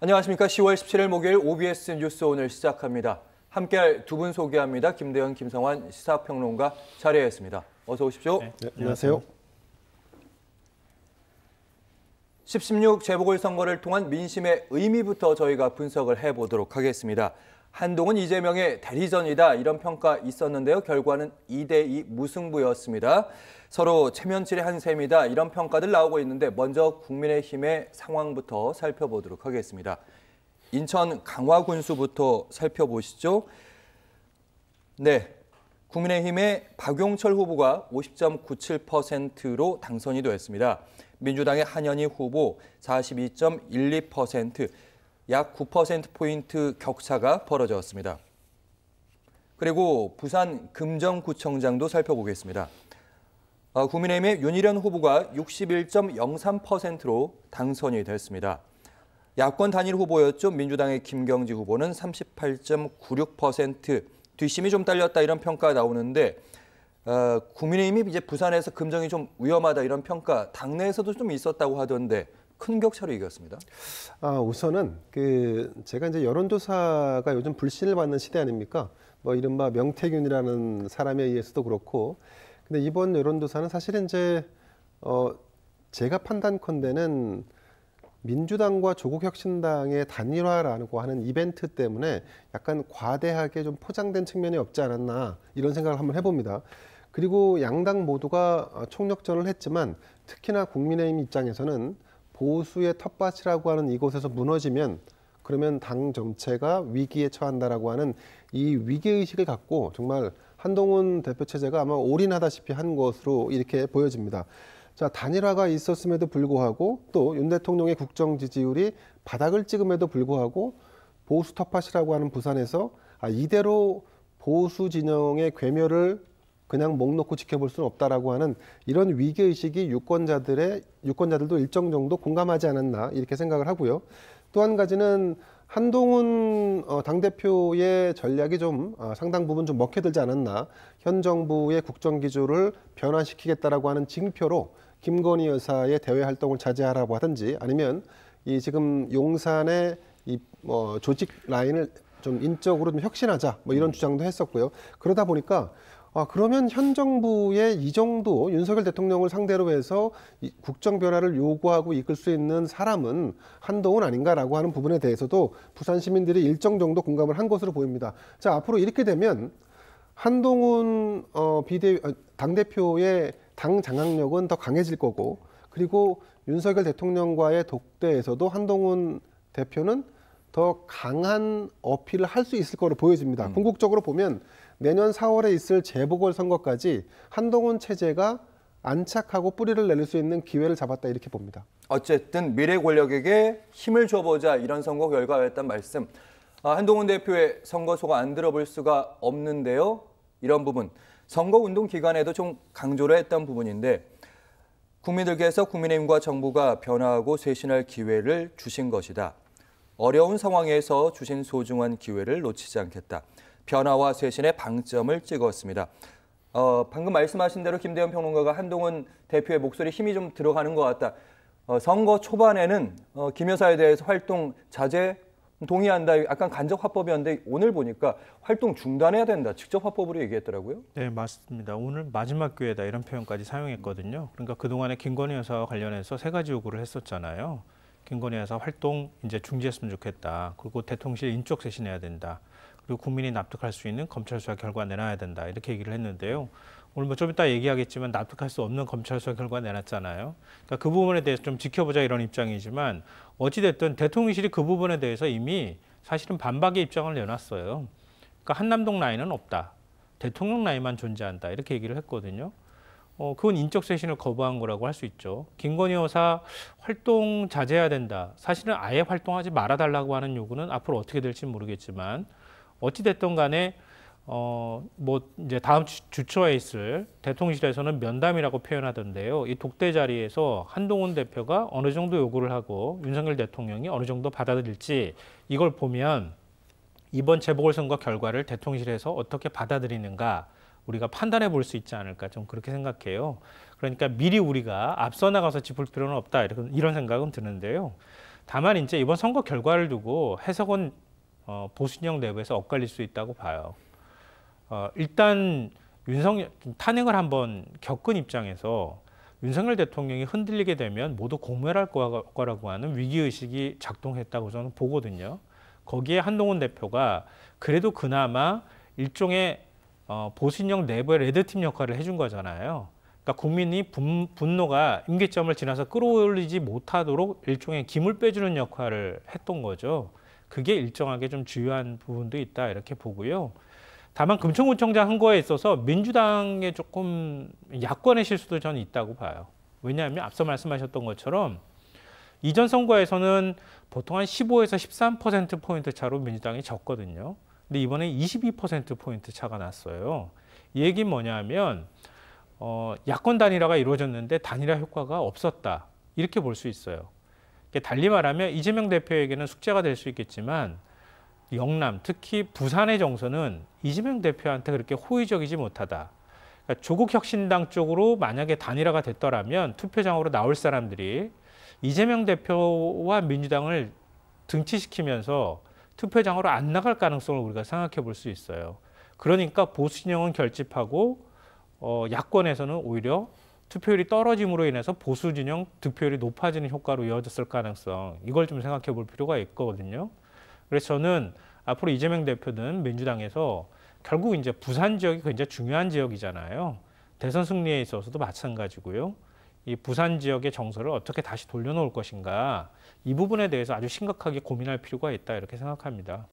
안녕하십니까. 10월 17일 목요일 OBS 뉴스 오늘 시작합니다. 함께할 두 분 소개합니다. 김대현, 김성환 시사평론가 자리에 있습니다. 어서 오십시오. 네, 안녕하세요. 10.16 재보궐선거를 통한 민심의 의미부터 저희가 분석을 해보도록 하겠습니다. 한동훈, 이재명의 대리전이다 이런 평가 있었는데요. 결과는 2대2 무승부였습니다. 서로 체면치레 한 셈이다 이런 평가들 나오고 있는데 먼저 국민의힘의 상황부터 살펴보도록 하겠습니다. 인천 강화군수부터 살펴보시죠. 네, 국민의힘의 박용철 후보가 50.97%로 당선이 되었습니다. 민주당의 한현희 후보 42.12%, 약 9%포인트 격차가 벌어졌습니다. 그리고 부산 금정구청장도 살펴보겠습니다. 국민의힘의 윤희련 후보가 61.03%로 당선이 됐습니다. 야권 단일 후보였죠. 민주당의 김경지 후보는 38.96%, 뒷심이 좀 딸렸다 이런 평가가 나오는데 국민의힘이 이제 부산에서 금정이 좀 위험하다 이런 평가 당내에서도 좀 있었다고 하던데 큰 격차로 이겼습니다. 우선은 제가 이제 여론조사가 요즘 불신을 받는 시대 아닙니까? 뭐 이른바 명태균이라는 사람에 의해서도 그렇고, 근데 이번 여론조사는 사실은 이제 제가 판단컨대는 민주당과 조국혁신당의 단일화라고 하는 이벤트 때문에 약간 과대하게 좀 포장된 측면이 없지 않았나 이런 생각을 한번 해봅니다. 그리고 양당 모두가 총력전을 했지만 특히나 국민의힘 입장에서는 보수의 텃밭이라고 하는 이곳에서 무너지면 그러면 당 정체가 위기에 처한다라고 하는 이 위기의식을 갖고 정말 한동훈 대표 체제가 아마 올인하다시피 한 것으로 이렇게 보여집니다. 자, 단일화가 있었음에도 불구하고 또 윤 대통령의 국정 지지율이 바닥을 찍음에도 불구하고 보수 텃밭이라고 하는 부산에서 이대로 보수 진영의 괴멸을 그냥 목 놓고 지켜볼 수는 없다라고 하는 이런 위기의식이 유권자들도 일정 정도 공감하지 않았나 이렇게 생각을 하고요. 또 한 가지는 한동훈 당대표의 전략이 좀 상당 부분 좀 먹혀들지 않았나. 현 정부의 국정기조를 변화시키겠다라고 하는 징표로 김건희 여사의 대외 활동을 자제하라고 하든지 아니면 이 지금 용산의 조직 라인을 좀 인적으로 좀 혁신하자 뭐 이런 주장도 했었고요. 그러다 보니까 그러면 현 정부의 이 정도 윤석열 대통령을 상대로 해서 국정 변화를 요구하고 이끌 수 있는 사람은 한동훈 아닌가라고 하는 부분에 대해서도 부산 시민들이 일정 정도 공감을 한 것으로 보입니다. 자, 앞으로 이렇게 되면 한동훈 당대표의 당 장악력은 더 강해질 거고, 그리고 윤석열 대통령과의 독대에서도 한동훈 대표는 더 강한 어필을 할 수 있을 거로 보여집니다. 궁극적으로 보면 내년 4월에 있을 재보궐선거까지 한동훈 체제가 안착하고 뿌리를 내릴 수 있는 기회를 잡았다 이렇게 봅니다. 어쨌든 미래 권력에게 힘을 줘보자 이런 선거 결과였단 말씀. 한동훈 대표의 선거소가 안 들어볼 수가 없는데요. 이런 부분 선거운동 기간에도 좀 강조를 했던 부분인데 국민들께서 국민의힘과 정부가 변화하고 쇄신할 기회를 주신 것이다. 어려운 상황에서 주신 소중한 기회를 놓치지 않겠다. 변화와 쇄신의 방점을 찍었습니다. 방금 말씀하신 대로 김대현 평론가가 한동훈 대표의 목소리에 힘이 좀 들어가는 것 같다. 선거 초반에는 김 여사에 대해서 활동 자제 동의한다. 약간 간접 화법이었는데 오늘 보니까 활동 중단해야 된다. 직접 화법으로 얘기했더라고요. 네, 맞습니다. 오늘 마지막 기회다 이런 표현까지 사용했거든요. 그러니까 그동안에 김건희 여사와 관련해서 세 가지 요구를 했었잖아요. 김건희 여사 활동 이제 중지했으면 좋겠다. 그리고 대통령실 인적 쇄신해야 된다. 그리고 국민이 납득할 수 있는 검찰 수사 결과 내놔야 된다. 이렇게 얘기를 했는데요. 오늘 뭐 좀 이따 얘기하겠지만 납득할 수 없는 검찰 수사 결과 내놨잖아요. 그러니까 그 부분에 대해서 좀 지켜보자 이런 입장이지만 어찌됐든 대통령실이 그 부분에 대해서 이미 사실은 반박의 입장을 내놨어요. 그러니까 한남동 라인은 없다. 대통령 라인만 존재한다. 이렇게 얘기를 했거든요. 그건 인적 쇄신을 거부한 거라고 할 수 있죠. 김건희 여사 활동 자제해야 된다. 사실은 아예 활동하지 말아달라고 하는 요구는 앞으로 어떻게 될지 모르겠지만 어찌 됐든 간에 뭐 이제 다음 주 초에 있을 대통령실에서는 면담이라고 표현하던데요. 이 독대 자리에서 한동훈 대표가 어느 정도 요구를 하고 윤석열 대통령이 어느 정도 받아들일지 이걸 보면 이번 재보궐선거 결과를 대통령실에서 어떻게 받아들이는가 우리가 판단해 볼 수 있지 않을까 좀 그렇게 생각해요. 그러니까 미리 우리가 앞서 나가서 짚을 필요는 없다 이런 생각은 드는데요. 다만 이제 이번 선거 결과를 두고 해석은 보수 진영 내부에서 엇갈릴 수 있다고 봐요. 일단 윤석열 탄핵을 한번 겪은 입장에서 윤석열 대통령이 흔들리게 되면 모두 공멸할 거라고 하는 위기의식이 작동했다고 저는 보거든요. 거기에 한동훈 대표가 그래도 그나마 일종의 보수 진영 내부의 레드팀 역할을 해준 거잖아요. 그러니까 국민이 분노가 임계점을 지나서 끌어올리지 못하도록 일종의 김을 빼주는 역할을 했던 거죠. 그게 일정하게 좀 주요한 부분도 있다 이렇게 보고요. 다만 금천구청장 한 거에 있어서 민주당의 조금 야권의 실수도 저는 있다고 봐요. 왜냐하면 앞서 말씀하셨던 것처럼 이전 선거에서는 보통 한 15에서 13%포인트 차로 민주당이 졌거든요. 근데 이번에 22%포인트 차가 났어요. 이 얘기는 뭐냐면 야권 단일화가 이루어졌는데 단일화 효과가 없었다. 이렇게 볼 수 있어요. 달리 말하면 이재명 대표에게는 숙제가 될 수 있겠지만 영남, 특히 부산의 정서는 이재명 대표한테 그렇게 호의적이지 못하다. 그러니까 조국혁신당 쪽으로 만약에 단일화가 됐더라면 투표장으로 나올 사람들이 이재명 대표와 민주당을 등치시키면서 투표장으로 안 나갈 가능성을 우리가 생각해 볼 수 있어요. 그러니까 보수 진영은 결집하고 야권에서는 오히려 투표율이 떨어짐으로 인해서 보수 진영 득표율이 높아지는 효과로 이어졌을 가능성, 이걸 좀 생각해 볼 필요가 있거든요. 그래서 저는 앞으로 이재명 대표는 민주당에서 결국 이제 부산 지역이 굉장히 중요한 지역이잖아요. 대선 승리에 있어서도 마찬가지고요. 이 부산 지역의 정서를 어떻게 다시 돌려놓을 것인가, 이 부분에 대해서 아주 심각하게 고민할 필요가 있다 이렇게 생각합니다.